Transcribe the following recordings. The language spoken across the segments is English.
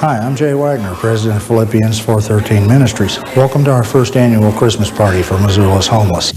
Hi, I'm Jay Wagner, President of Philippians 413 Ministries. Welcome to our first annual Christmas party for Missoula's homeless.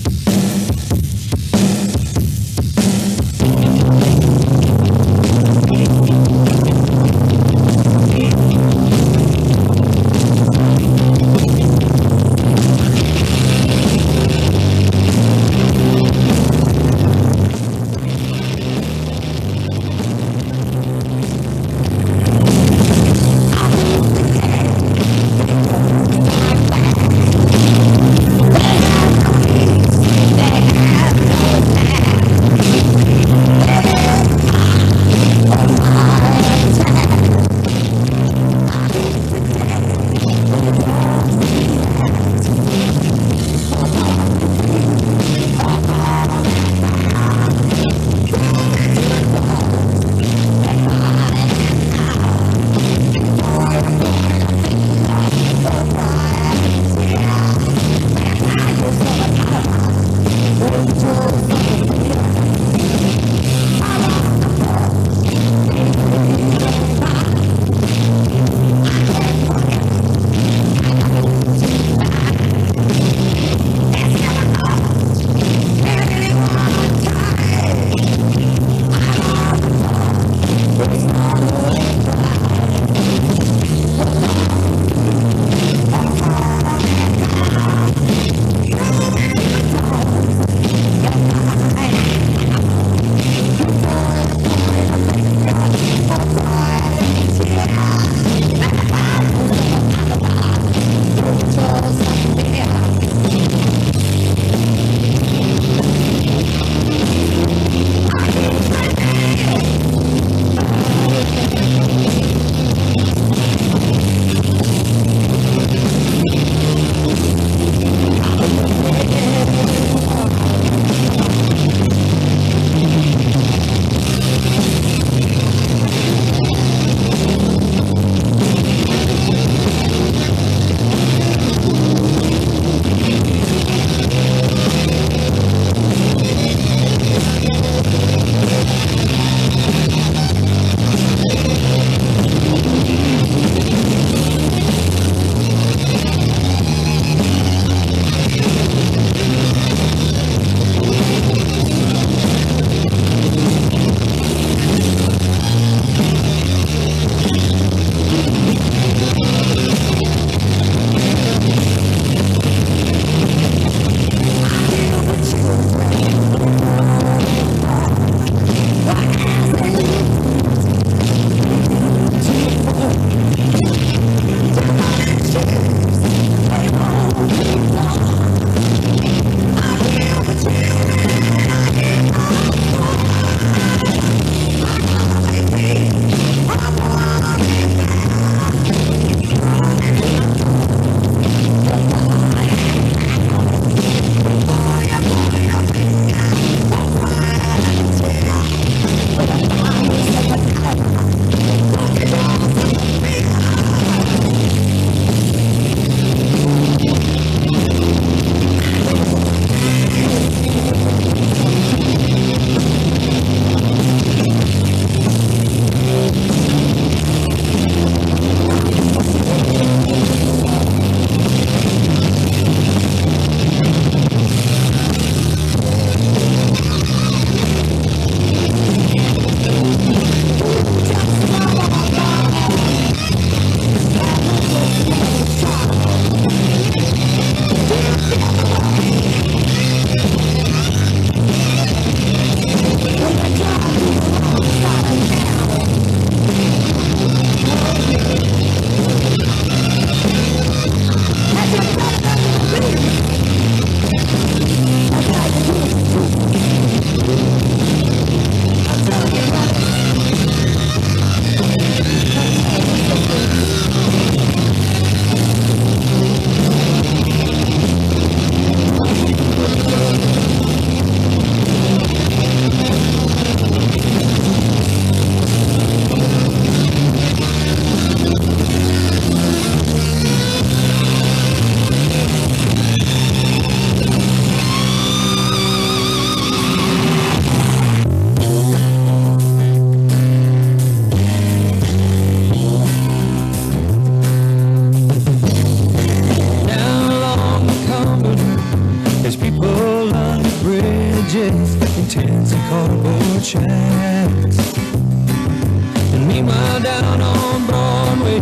down on Broadway,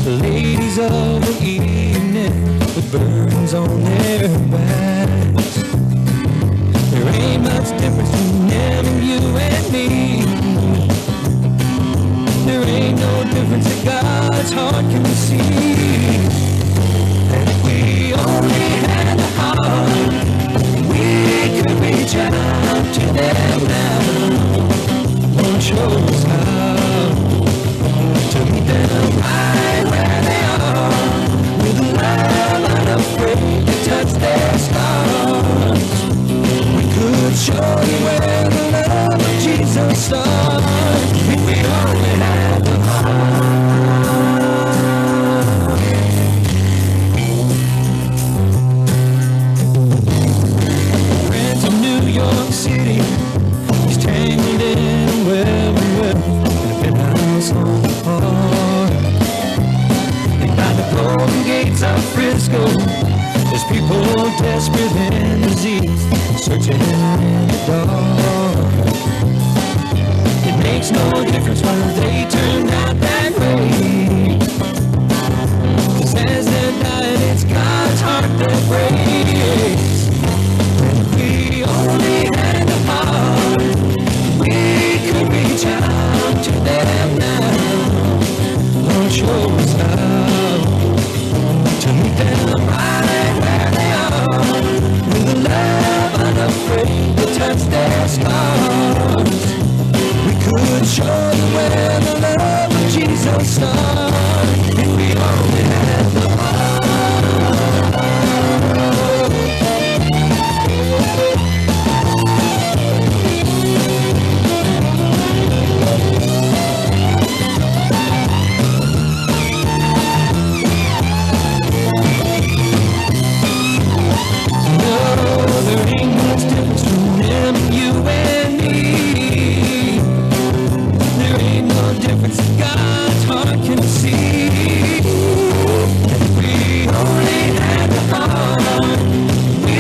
the ladies of the evening with burdens on their backs. There ain't much difference between them and you and me. There ain't no difference that God's heart can see. And if we only had a heart, we could reach out to them now. Lord, show us how to meet them right where they are, with love unafraid to touch their scars. We could show you where the love of Jesus starts, if we only had the heart. Friends in New York City, he's tangled in well, in a penthouse on the park. And by the golden gates of Frisco, there's people desperate and diseased, searching in the dark. It makes no difference whether they turned out that way, 'cause as they're dying, it's God's heart that breaks. And if we only had the heart, we could reach out to them now. Lord, show us how to meet them right where they are, with a love unafraid to touch their scars. We could show them where the love of Jesus starts, if we only had the heart. There ain't much difference between them and you and me. There ain't no difference that God's heart can see. And if we only had the heart, we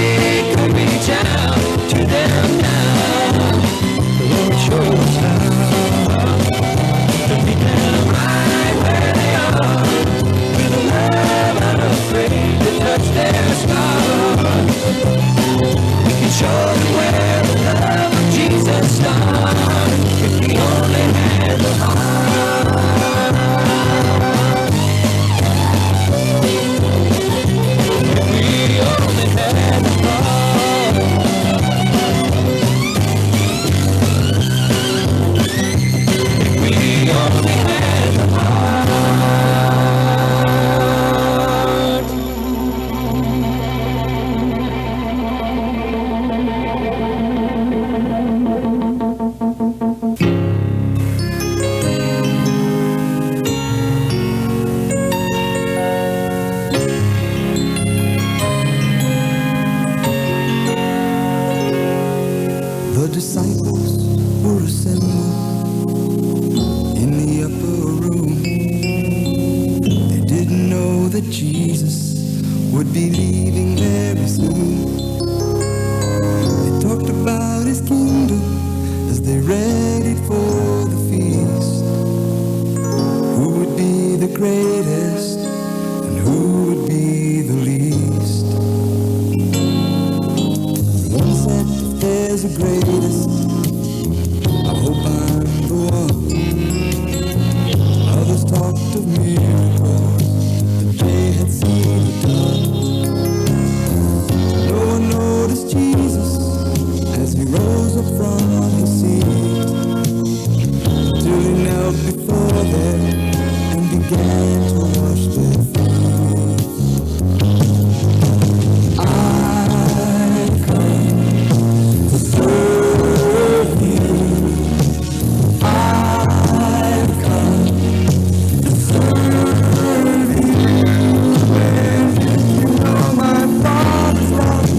could reach out to them now. The Lord shows us how to meet them right where they are, with a love unafraid to touch their scars. We can show them where the love of Jesus starts, if we only had the heart. If we only had the heart. If we only had the heart. The disciples were assembled in the upper room. They didn't know that Jesus would be leaving very soon. They talked about his kingdom as they readied for the feast. Who would be the greatest and who would be the least? One said, if there's a greatest, I hope I'm the one. Others talked of miracles that they had seen done. No one noticed Jesus as he rose up from his seat, till he knelt before them and began to wash their feet. I've come to serve you. I've come to serve you. When you know my Father's love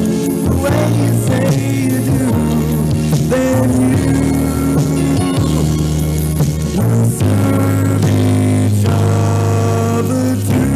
the way you say you do, then you will serve each other too.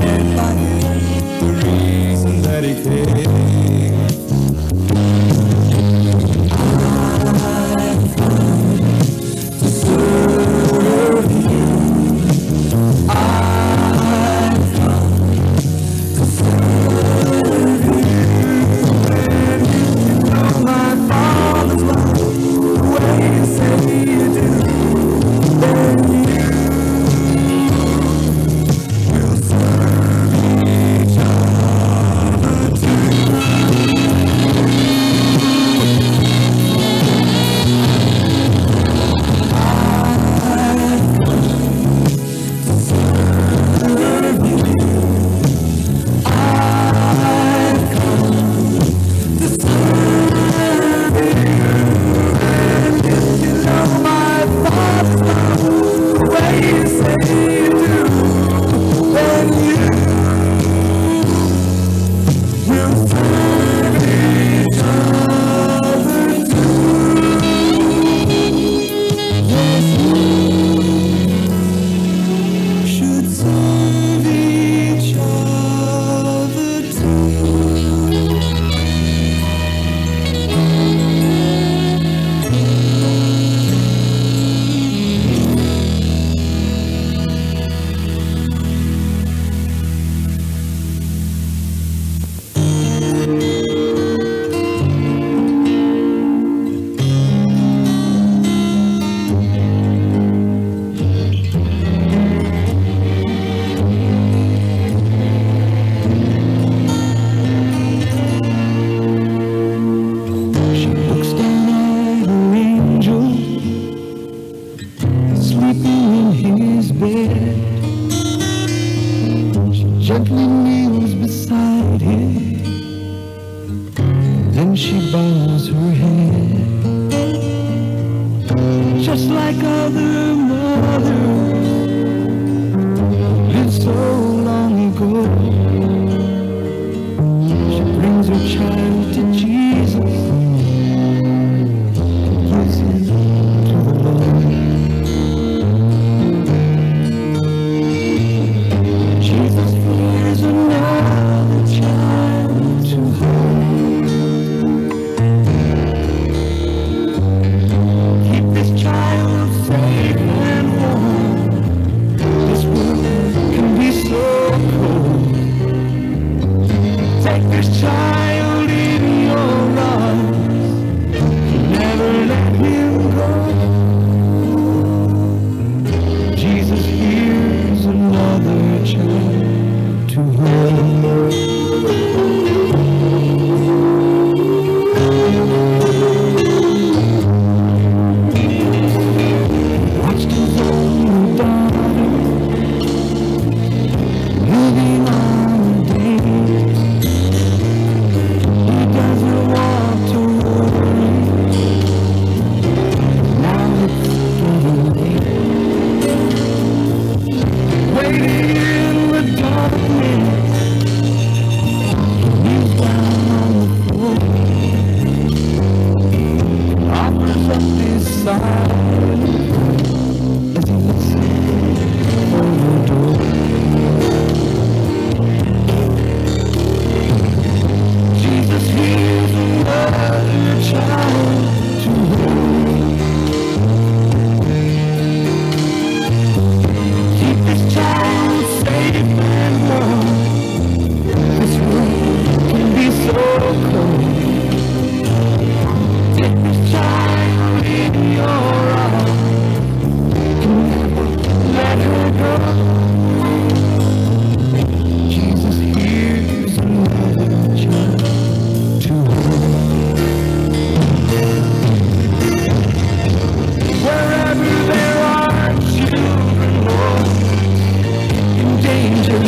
led by Him, the reason that He came. I've come to serve You. I've come to serve You. And if you know my Father's love the way You say You do, then You will serve each other too. Gently kneels beside Him, then she bows her head, just like other mothers lived so long ago. She brings her child to Jesus, gives him to the Lord. Jesus hears another child to hold. Keep this child safe and warm. This world can be so cold. Take this child in your arms. Never let him go. Jesus hears another child to hold. Watched his only daughter moving on a date. He doesn't want to worry. Now it's getting late. Waiting in the darkness, kneels down on the floor, offers up his silence as he listens for the door. Jesus hears another child to hold. Keep this child safe and warm. This world can be so cold. Take this child in your arms. Let her go. Jesus hears another child to hold. Wherever there are children, Lord, in danger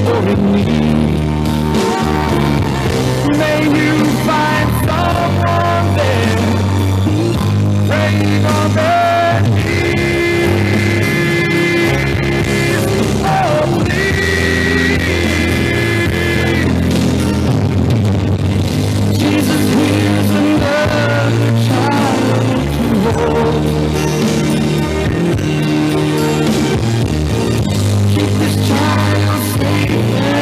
or in need, may you find someone there praying on their knees. Oh, please. Jesus hears another child to hold. Keep this child safe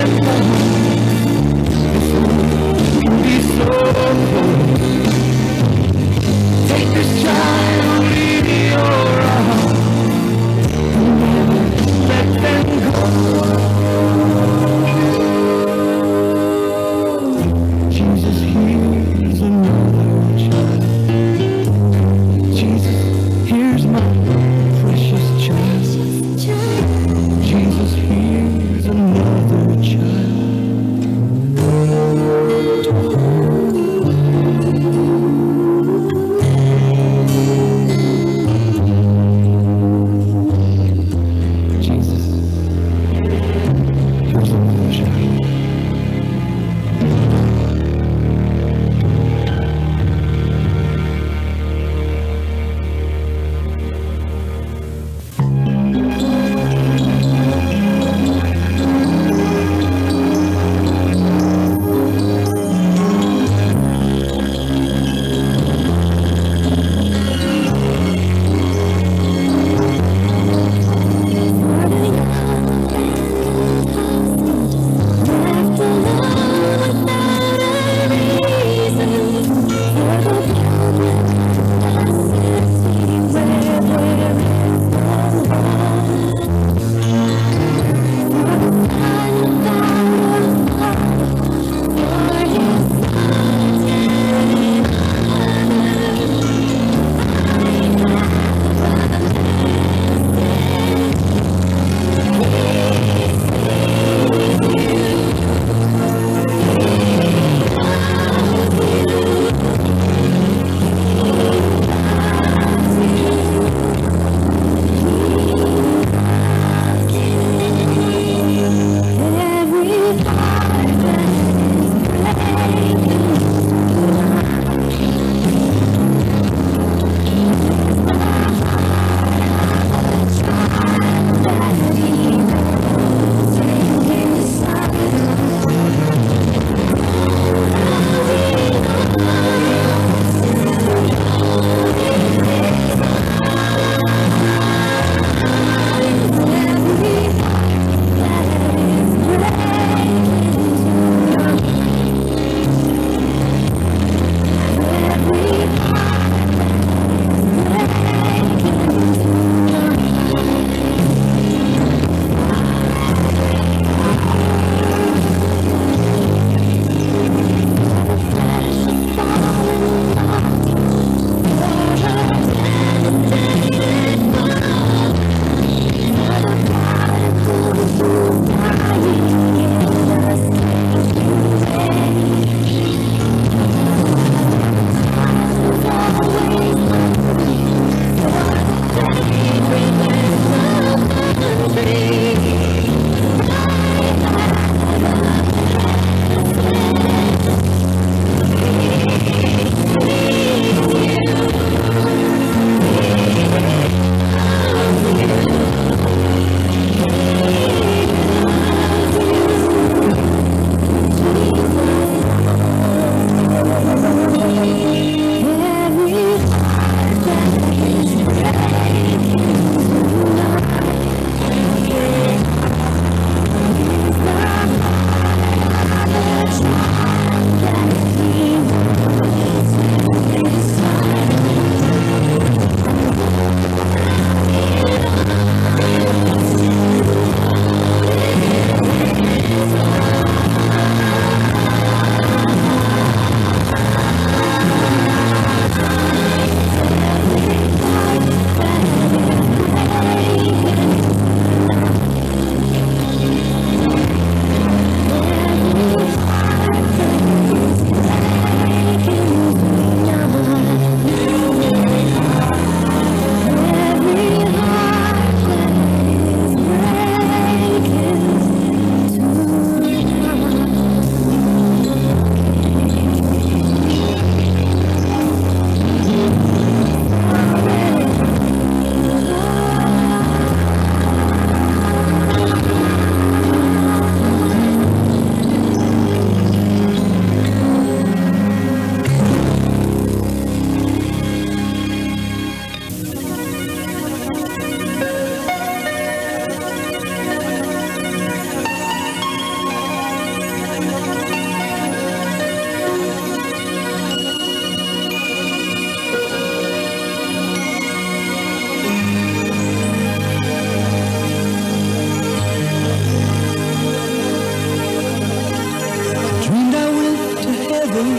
heaven.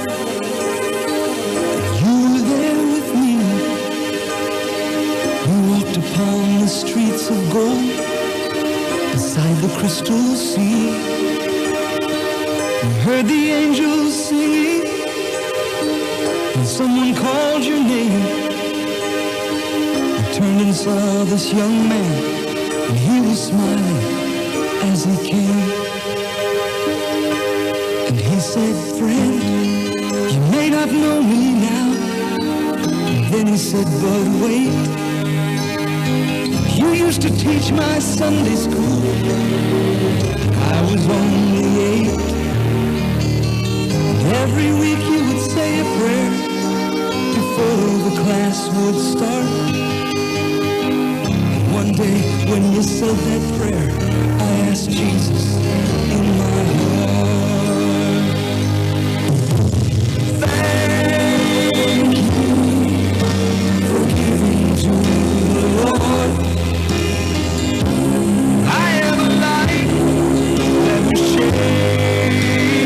You were there with me. We walked upon the streets of gold beside the crystal sea. We heard the angels singing when someone called your name. I turned and saw this young man, and he was smiling as he came. And he said, friend, you may not know me now. And then he said, but wait, you used to teach my Sunday school. I was only 8. And every week you would say a prayer before the class would start. And one day when you said that prayer, I asked Jesus in my heart. Thank you for giving to the Lord. I am a life that was changed.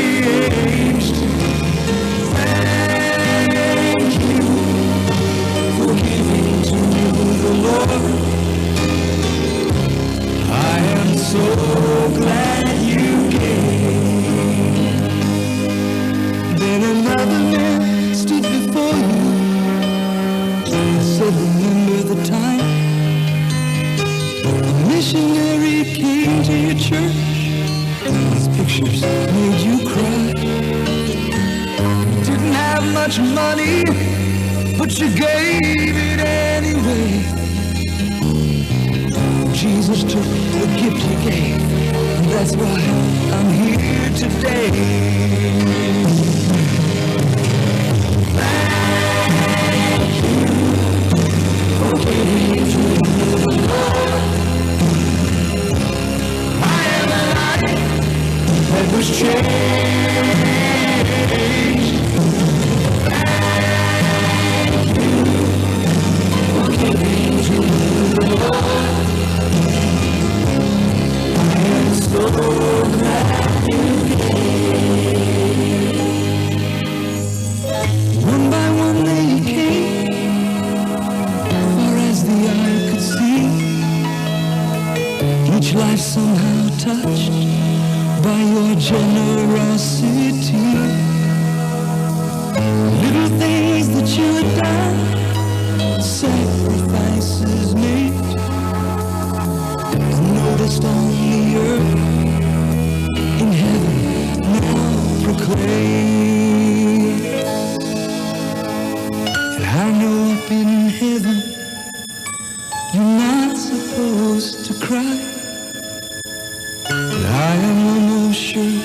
Thank you for giving to the Lord. I am so glad you gave. Then another man stood before you and said, remember the time a missionary came to your church? His pictures made you cry. You didn't have much money, but you gave it anyway. Jesus took the gift you gave, and that's why I'm here today. Thank you for giving to the Lord. I am a life that was changed. Thank you for giving to the Lord. So glad you came. One by one they came, far as the eye could see. Each life somehow touched by your generosity. Little things that you had done, sacrifices made, noticed on the earth, in heaven now proclaim. And I know up in heaven you're not supposed to cry, but I am almost sure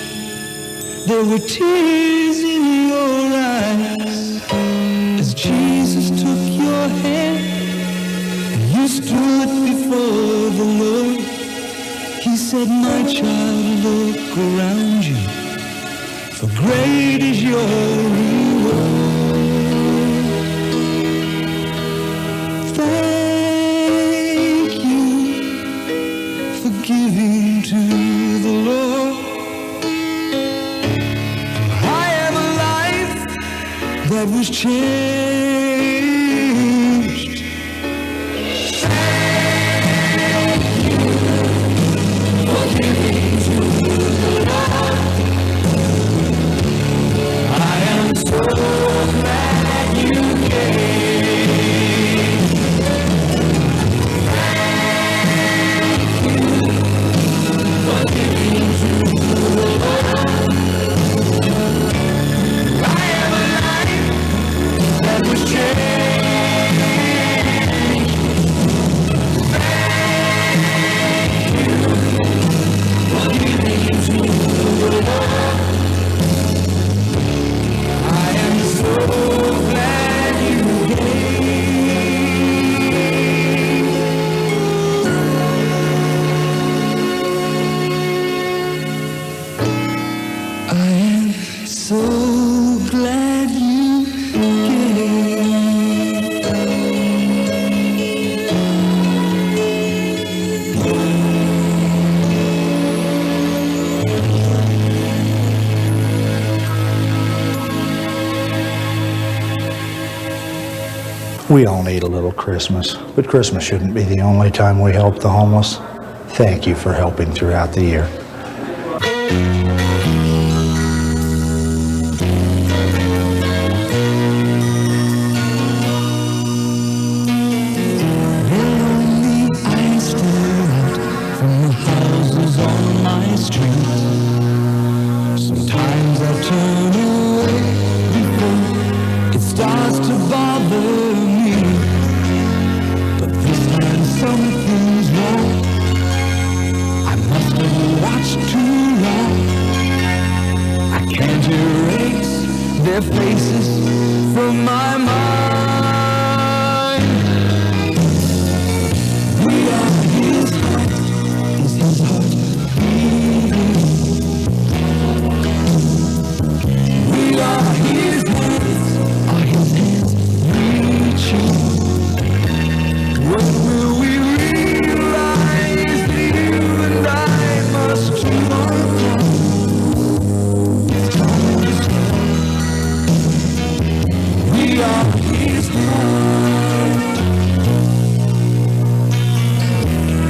there were tears in your eyes as Jesus took your hand and you stood before the Lord. He said, my child, look around you, for great is your reward. Thank you for giving to the Lord. I am a life that was changed. So glad you came. Thank you for giving to the Lord. I am a life that was changed. Thank you for giving to the Lord. So glad you came. I am so glad you came. We all need a little Christmas, but Christmas shouldn't be the only time we help the homeless. Thank you for helping throughout the year. Their faces from my mind. We are his heart, is his heart beating. We are his hands, are his hands reaching. When will we realize that you and I must do our part? It's time to start. We are his heart.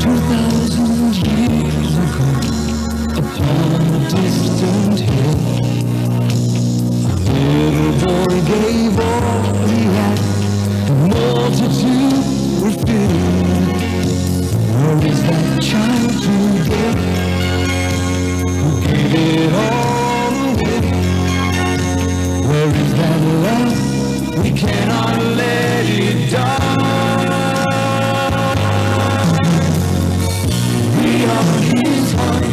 2,000 years ago, upon a distant hill, a little boy gave all he had, the multitude were filled. Where is that child today who gave it all away? Where is that love? We cannot let it die. We are his heart,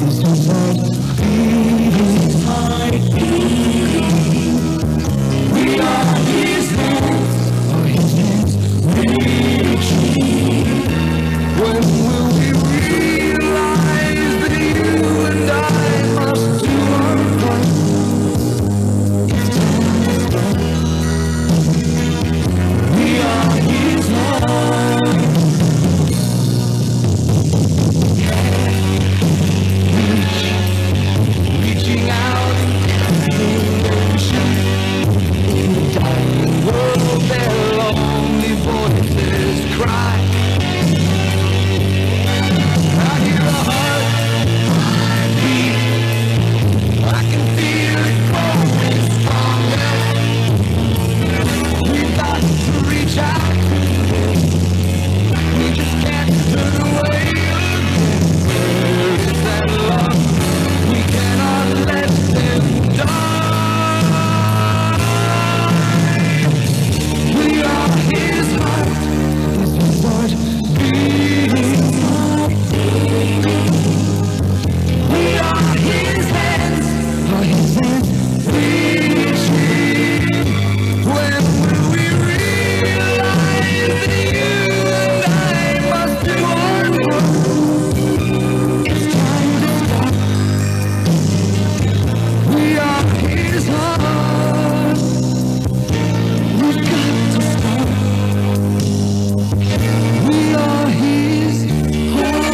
is his heart beating, his heart beating. We are his hands, are his hands reaching. When will we realize that you and I must do our part? It's time to start. We are his heart. Reaching out into the ocean. In the dying world, their lonely voices cry. I hear a heartbeat. I can feel it growing stronger. We've got to reach out. We just can't turn away again. Where is that love? We cannot let them die. We are his heart, is his heart beating. We are his hands, are his hands reaching. When will we realize that you and I must do our part? It's time to stop. We are his heart. We've got to stop. We are his heart.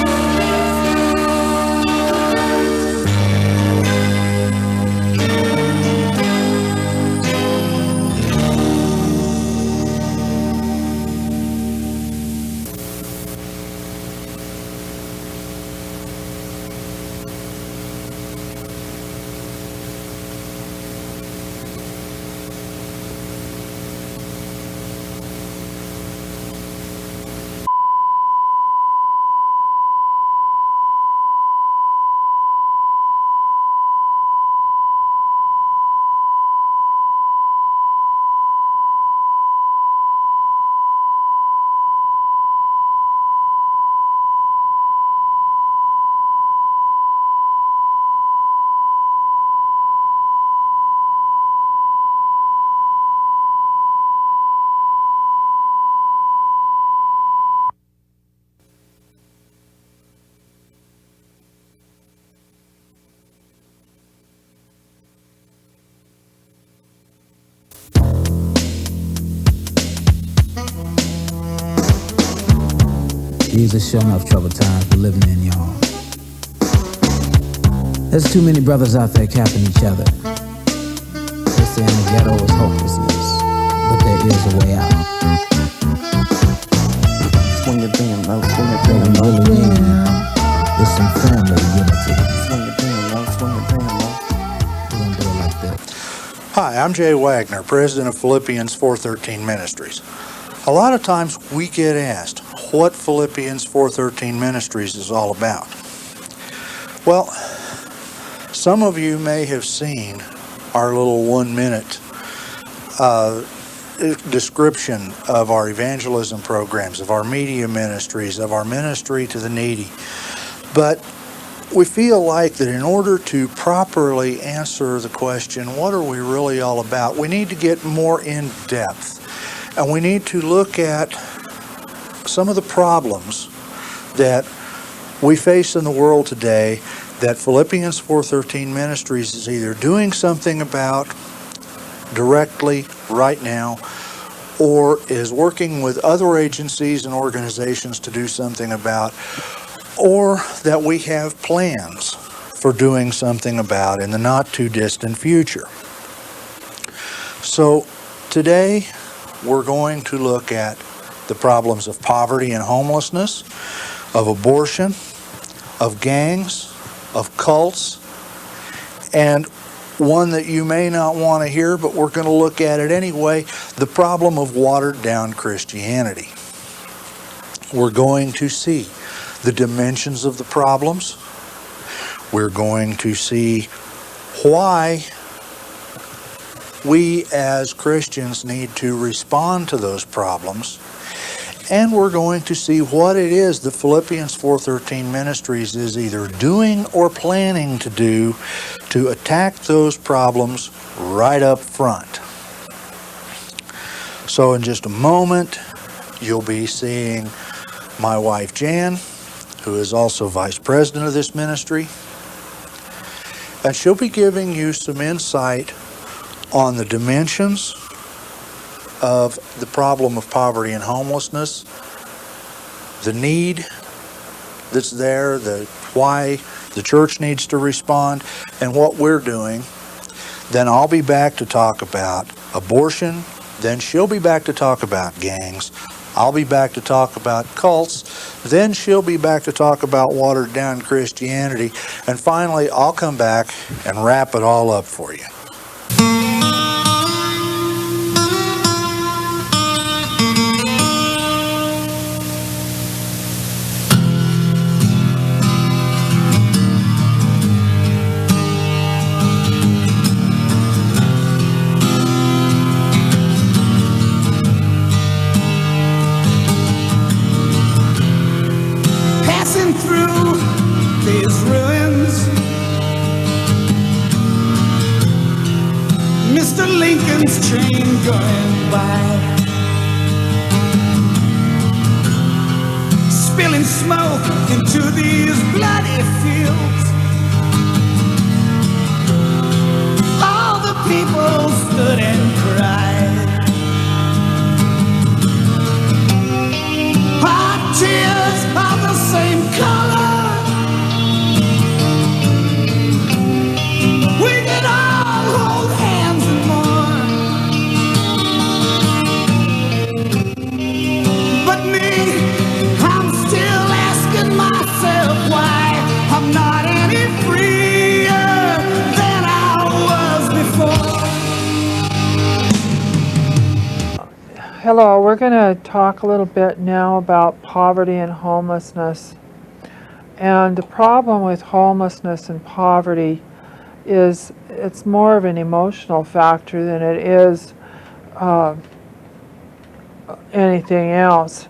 These are sure enough troubled times we're living in, y'all. There's too many brothers out there capping each other. They say in the ghetto is hopelessness. but there is a way out. Swing your band low, swing your What we band low. really need is some family unity. Swing your band low, swing your band low. We're gonna do it like that. Hi, I'm Jay Wagner, president of Philippians 4:13 Ministries. A lot of times we get asked what Philippians 4:13 Ministries is all about. Well, some of you may have seen our little 1-minute description of our evangelism programs, of our media ministries, of our ministry to the needy. But we feel like that in order to properly answer the question, what are we really all about, we need to get more in depth. And we need to look at some of the problems that we face in the world today that Philippians 4:13 Ministries is either doing something about directly right now, or is working with other agencies and organizations to do something about, or that we have plans for doing something about in the not too distant future. So today we're going to look at the problems of poverty and homelessness, of abortion, of gangs, of cults, and one that you may not want to hear, but we're going to look at it anyway, the problem of watered down Christianity. We're going to see the dimensions of the problems. We're going to see why we as Christians need to respond to those problems. And we're going to see what it is that Philippians 4:13 Ministries is either doing or planning to do to attack those problems right up front. So in just a moment, you'll be seeing my wife Jan, who is also vice president of this ministry, and she'll be giving you some insight on the dimensions of the problem of poverty and homelessness, the need that's there, why the church needs to respond, and what we're doing. Then I'll be back to talk about abortion. Then she'll be back to talk about gangs. I'll be back to talk about cults. Then she'll be back to talk about watered down Christianity. And finally, I'll come back and wrap it all up for you. Passing through these ruins, Mr. Lincoln's train going by, spilling smoke into these bloody fields. All the people stood and cried. Our tears are the same color. We can all hold hands and mourn. But me, I'm still asking myself why I'm not any freer than I was before. Hello, we're going to talk a little bit now about poverty and homelessness. And the problem with homelessness and poverty is it's more of an emotional factor than it is anything else.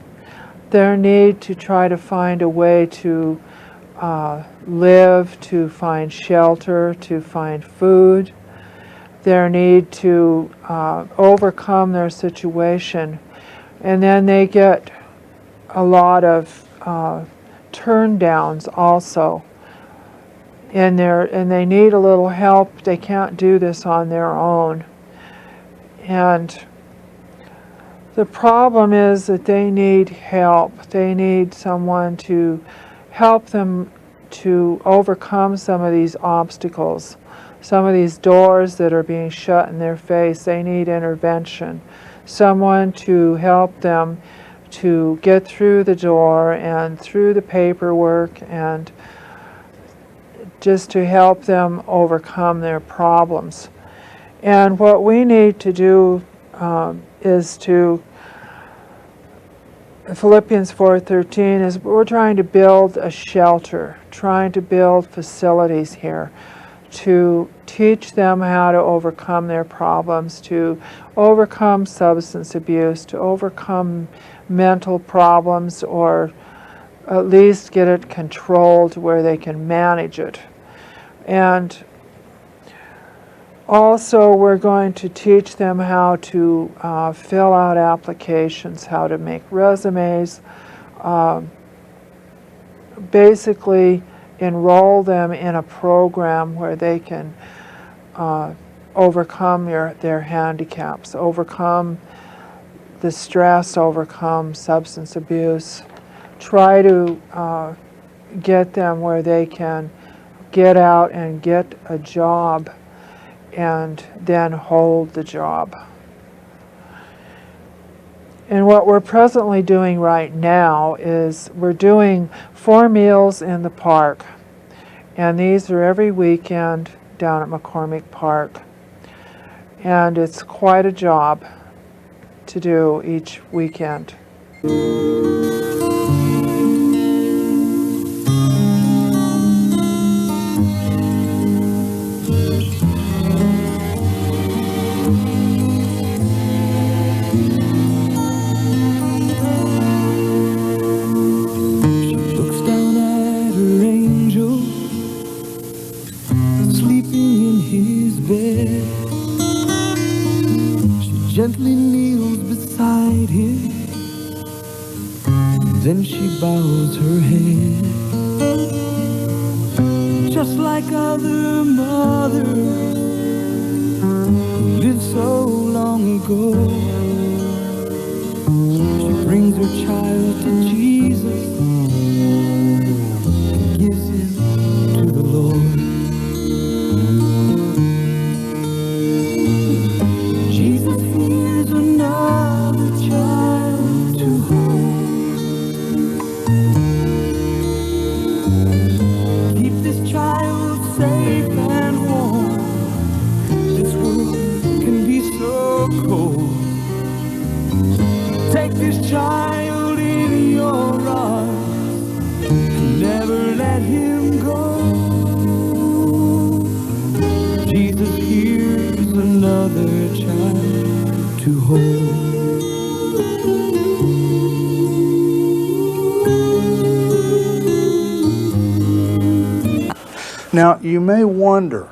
Their need to try to find a way to live, to find shelter, to find food, their need to overcome their situation. And then they get a lot of turn downs also. And they need a little help. They can't do this on their own. And the problem is that they need help. They need someone to help them to overcome some of these obstacles, some of these doors that are being shut in their face. They need intervention. someone to help them to get through the door and through the paperwork, and just to help them overcome their problems. And what we need to do is to, Philippians 4:13 is we're trying to build a shelter, trying to build facilities here to teach them how to overcome their problems, to overcome substance abuse, to overcome mental problems, or at least get it controlled where they can manage it. And also, we're going to teach them how to fill out applications, how to make resumes, basically enroll them in a program where they can overcome their handicaps, overcome the stress, overcome substance abuse, try to get them where they can get out and get a job and then hold the job. And what we're presently doing right now is we're doing 4 meals in the park. And these are every weekend down at McCormick Park. And it's quite a job to do each weekend. Gently kneels beside him, then she bows her head. Just like other mothers who lived so long ago, she brings her child to Jesus and gives him to the Lord. Jesus hears another child to hold. Keep this child safe and warm. This world can be so cold. Take this child in your arms and never let him go. Jesus hears another child to hold. Now, you may wonder,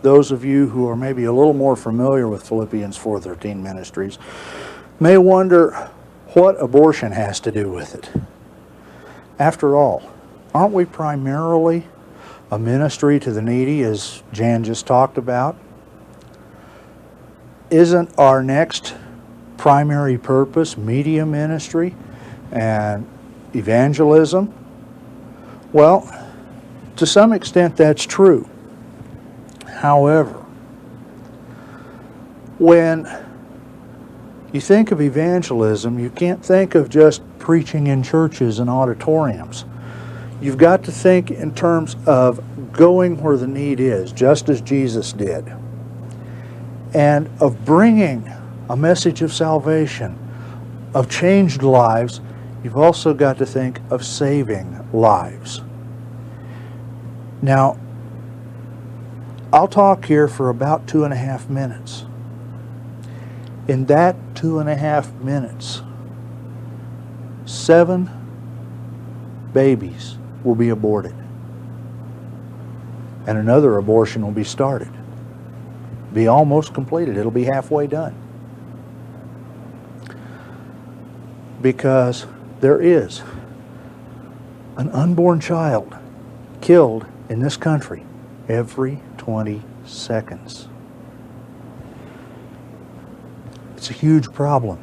those of you who are maybe a little more familiar with Philippians 4:13 Ministries, may wonder what abortion has to do with it. After all, aren't we primarily a ministry to the needy, as Jan just talked about? Isn't our next primary purpose media ministry and evangelism? Well, to some extent that's true. However, when you think of evangelism, you can't think of just preaching in churches and auditoriums. You've got to think in terms of going where the need is, just as Jesus did, and of bringing a message of salvation, of changed lives. You've also got to think of saving lives. Now, I'll talk here for about 2.5 minutes. In that 2.5 minutes, 7 babies will be aborted. And another abortion will be started. Be almost completed. It'll be halfway done. Because there is an unborn child killed in this country every 20 seconds. It's a huge problem.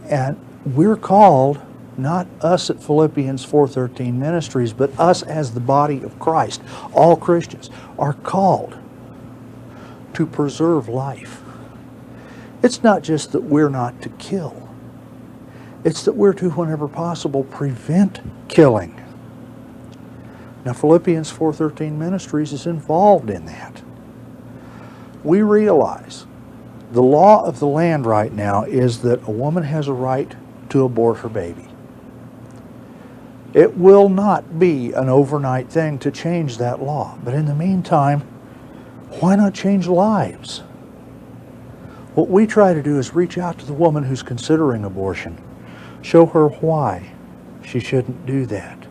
And we're called, not us at Philippians 4:13 Ministries, but us as the body of Christ, all Christians, are called to preserve life. It's not just that we're not to kill. It's that we're to, whenever possible, prevent killing. Now, Philippians 4:13 Ministries is involved in that. We realize the law of the land right now is that a woman has a right to abort her baby. It will not be an overnight thing to change that law. But in the meantime, why not change lives? What we try to do is reach out to the woman who's considering abortion, show her why she shouldn't do that.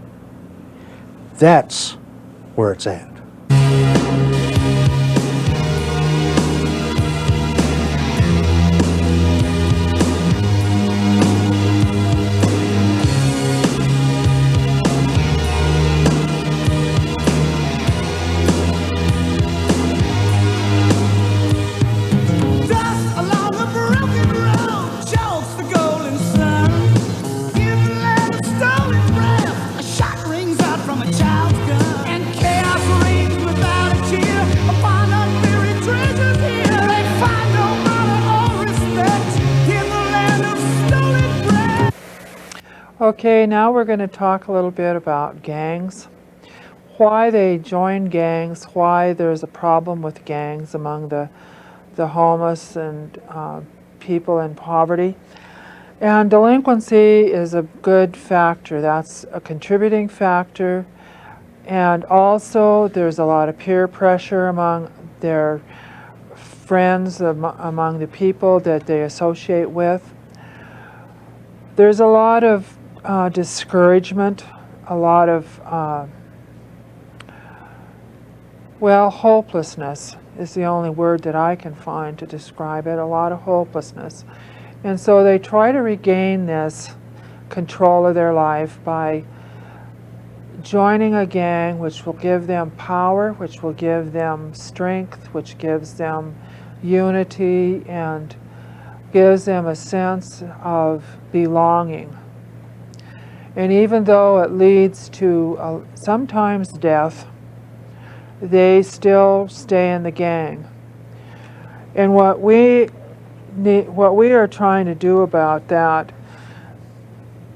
That's where it's at. Dust along the broken road, chokes the golden sun. In the land of stolen breath, a shot rings out from a child's gun. And chaos reigns without a tear upon unburied treasures here. They find no honor or respect in the land of stolen breath. Okay, now we're going to talk a little bit about gangs. Why they join gangs, why there's a problem with gangs among the homeless and people in poverty. And delinquency is a good factor. That's a contributing factor. And also there's a lot of peer pressure among their friends, among the people that they associate with. There's a lot of discouragement, a lot of, hopelessness is the only word that I can find to describe it, a lot of hopelessness. And so they try to regain this control of their life by joining a gang, which will give them power, which will give them strength, which gives them unity and gives them a sense of belonging. And even though it leads to sometimes death, they still stay in the gang. And what we are trying to do about that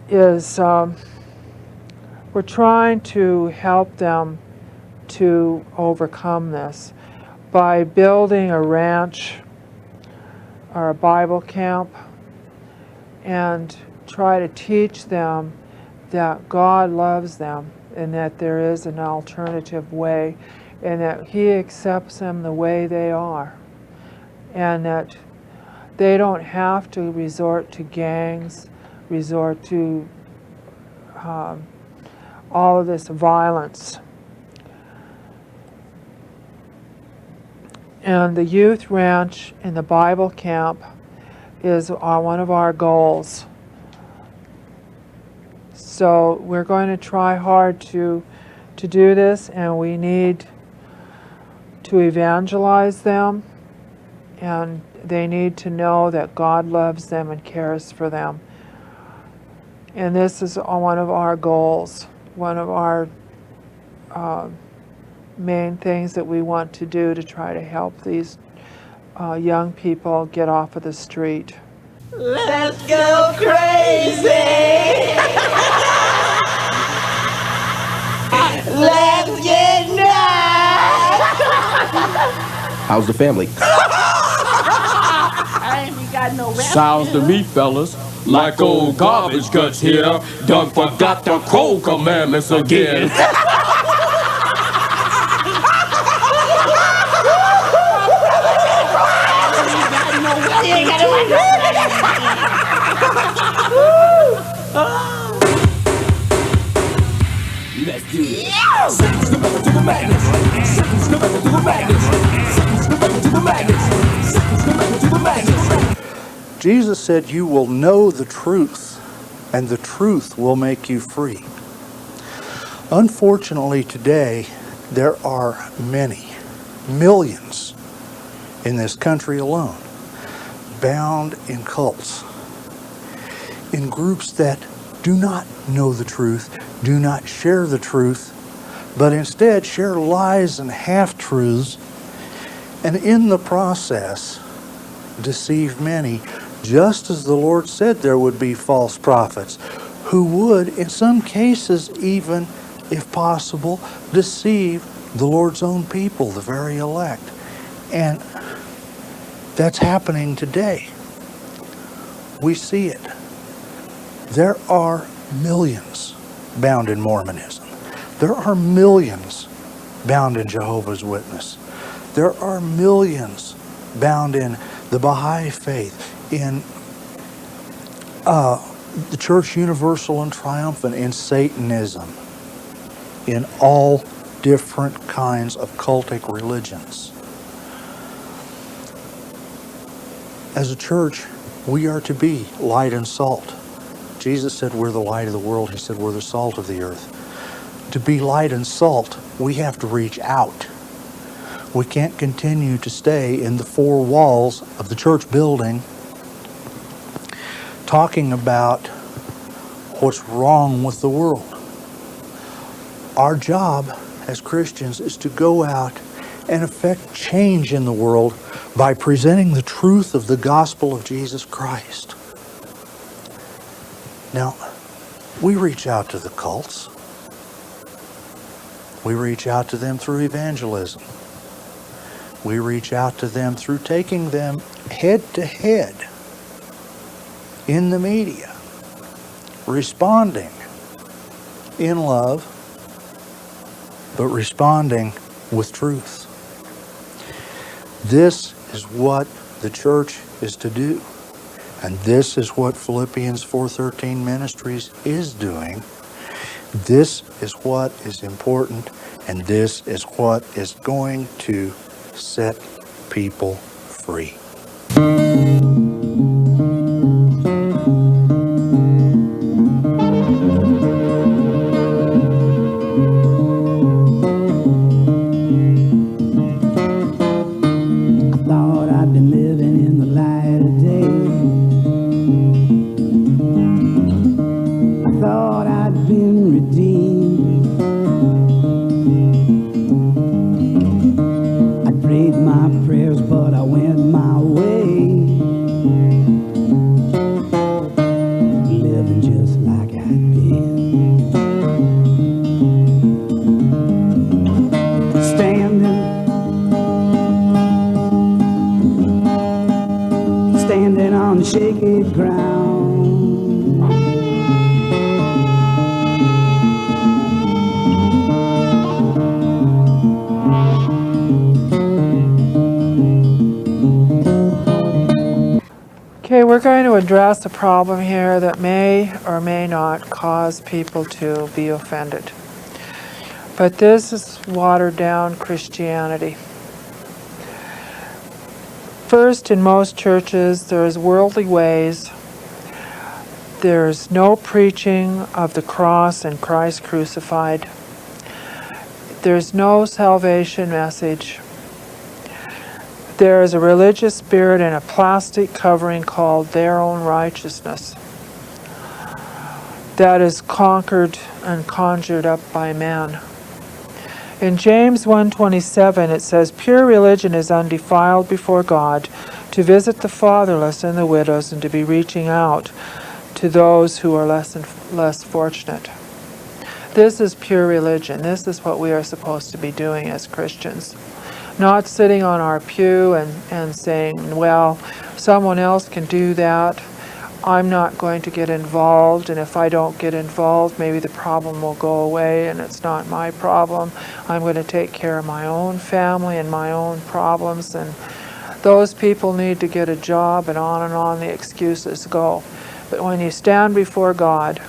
is we're trying to help them to overcome this by building a ranch or a Bible camp and try to teach them that God loves them and that there is an alternative way and that He accepts them the way they are and that they don't have to resort to gangs, resort to all of this violence. And the youth ranch and the Bible camp is one of our goals. So we're going to try hard to do this, and we need to evangelize them, and they need to know that God loves them and cares for them. And this is one of our goals, one of our main things that we want to do to try to help these young people get off of the street. Let's go crazy! Let's get nuts! How's the family? I ain't got no rest. Sounds to me, fellas, like old garbage guts here done forgot the crow commandments again. You ain't got no Let's do it. Seconds to the madness. Seconds to the madness. Seconds to the madness. Seconds to the madness. Jesus said, "You will know the truth, and the truth will make you free." Unfortunately, today, there are many, millions in this country alone, bound in cults, in groups that do not know the truth, do not share the truth, but instead share lies and half-truths, and in the process deceive many, just as the Lord said there would be false prophets who would, in some cases even, if possible, deceive the Lord's own people, the very elect. And that's happening today. We see it. There are millions bound in Mormonism. There are millions bound in Jehovah's Witness. There are millions bound in the Baha'i faith, in the Church Universal and Triumphant, in Satanism, in all different kinds of cultic religions. As a church, we are to be light and salt. Jesus said we're the light of the world. He said we're the salt of the earth. To be light and salt, we have to reach out. We can't continue to stay in the four walls of the church building talking about what's wrong with the world. Our job as Christians is to go out and effect change in the world by presenting the truth of the gospel of Jesus Christ. Now, we reach out to the cults. We reach out to them through evangelism. We reach out to them through taking them head to head in the media, responding in love, but responding with truth. This is what the church is to do. And this is what Philippians 4:13 Ministries is doing. This is what is important, and this is what is going to set people free. Standing on the shaky ground. Okay, we're going to address a problem here that may or may not cause people to be offended. But this is watered down Christianity. First, in most churches, there's worldly ways. There's no preaching of the cross and Christ crucified. There's no salvation message. There is a religious spirit in a plastic covering called their own righteousness that is conquered and conjured up by man. In James 1:27 it says, "Pure religion is undefiled before God, to visit the fatherless and the widows, and to be reaching out to those who are less fortunate." This is pure religion. This is what we are supposed to be doing as Christians. Not sitting on our pew and saying, well, someone else can do that. I'm not going to get involved, and if I don't get involved, maybe the problem will go away and it's not my problem. I'm going to take care of my own family and my own problems, and those people need to get a job, and on the excuses go. But when you stand before God,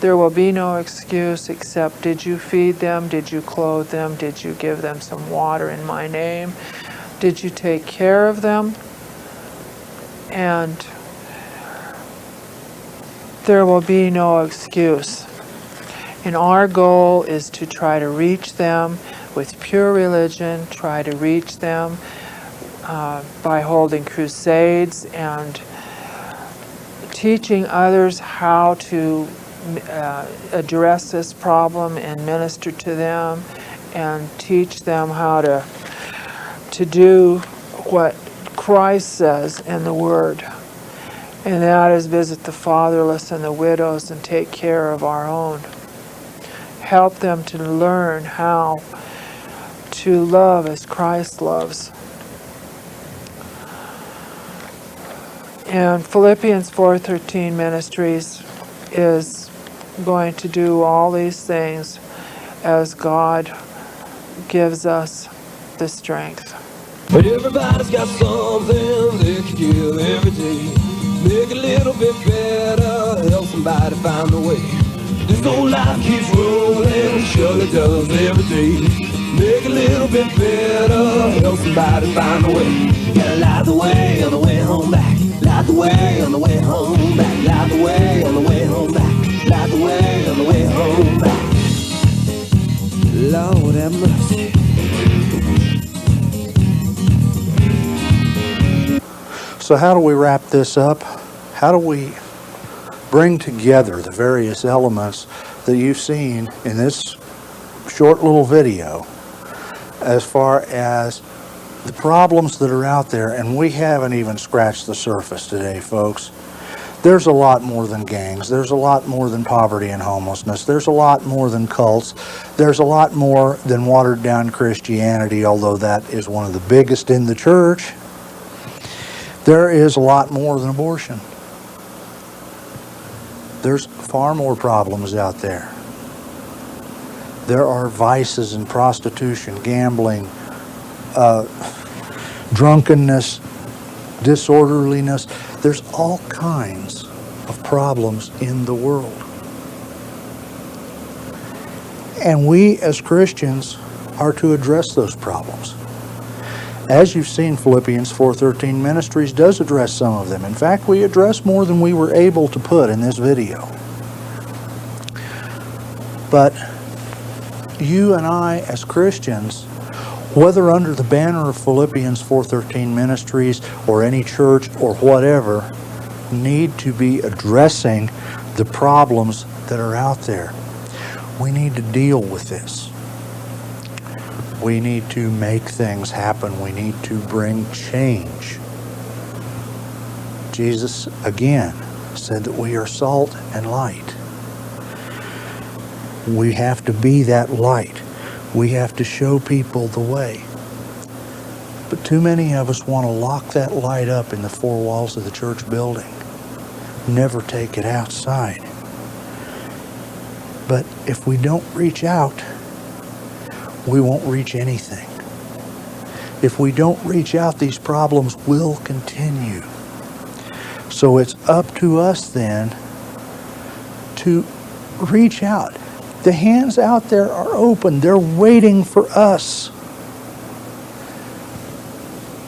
there will be no excuse except, did you feed them? Did you clothe them? Did you give them some water in my name? Did you take care of them? And there will be no excuse. And our goal is to try to reach them with pure religion, try to reach them by holding crusades and teaching others how to address this problem and minister to them, and teach them how to do what Christ says in the Word, and that is visit the fatherless and the widows and take care of our own. Help them to learn how to love as Christ loves. And Philippians 4:13 Ministries is going to do all these things as God gives us the strength. But everybody's got something they can give every day. Make it a little bit better, help somebody find a way. This old life keeps rolling, surely does every day. Make it a little bit better, help somebody find a way. Gotta light the way on the way home back. Light the way on the way home back. Light the way on the way home back. Light the way on the way home back. Lord have mercy. So how do we wrap this up? How do we bring together the various elements that you've seen in this short little video as far as the problems that are out there? And we haven't even scratched the surface today, folks. There's a lot more than gangs. There's a lot more than poverty and homelessness. There's a lot more than cults. There's a lot more than watered down Christianity, although that is one of the biggest in the church. There is a lot more than abortion. There's far more problems out there. There are vices and prostitution, gambling, drunkenness, disorderliness. There's all kinds of problems in the world. And we as Christians are to address those problems. As you've seen, Philippians 4:13 Ministries does address some of them. In fact, we address more than we were able to put in this video. But you and I as Christians, whether under the banner of Philippians 4:13 Ministries or any church or whatever, need to be addressing the problems that are out there. We need to deal with this. We need to make things happen. We need to bring change. Jesus, again, said that we are salt and light. We have to be that light. We have to show people the way. But too many of us want to lock that light up in the four walls of the church building. Never take it outside. But if we don't reach out, we won't reach anything. If we don't reach out, these problems will continue. So it's up to us then to reach out. The hands out there are open. They're waiting for us.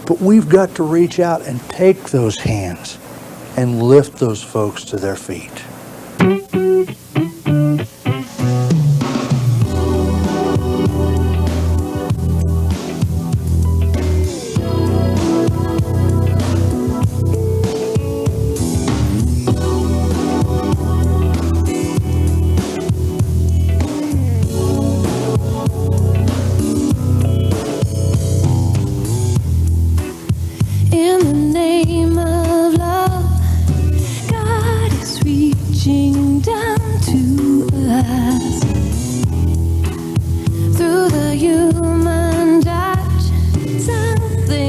But we've got to reach out and take those hands and lift those folks to their feet. In the name of love, God is reaching down to us. Through the human touch, something